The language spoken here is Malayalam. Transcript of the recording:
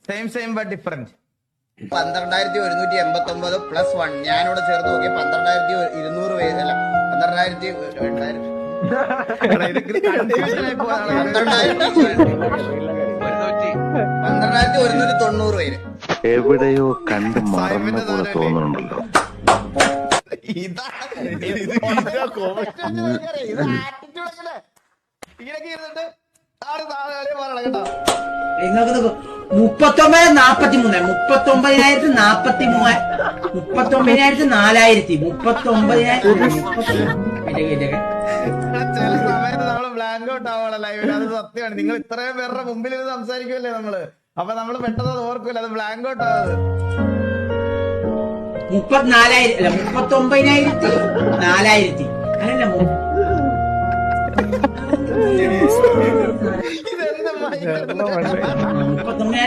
Same but different. 12,189 പ്ലസ് 1 ഞാനിവിടെ ചേർത്ത് നോക്കി 12,200 പേര് അല്ല 12,190 പേര്. എവിടെയോ കണ്ട് മറന്ന പോലെ തോന്നുന്നുണ്ടല്ലോ. നിങ്ങൾക്ക് 39,043 39,043 ചില സമയത്ത് നമ്മള് ബ്ലാങ്ക് ഔട്ട് ആവാണ് ലൈവിൽ. അത് സത്യമാണ്. നിങ്ങൾ ഇത്രയും പേരുടെ മുമ്പിൽ ഇത് സംസാരിക്കുമല്ലേ നമ്മള്, അപ്പൊ നമ്മള് പെട്ടെന്ന് അത് ഓർക്കൂല. അത് ബ്ലാങ്ക് ഔട്ട് ആവാത്. 34,000 അല്ല 39,000 അതല്ല ഇതെന്താ 39,000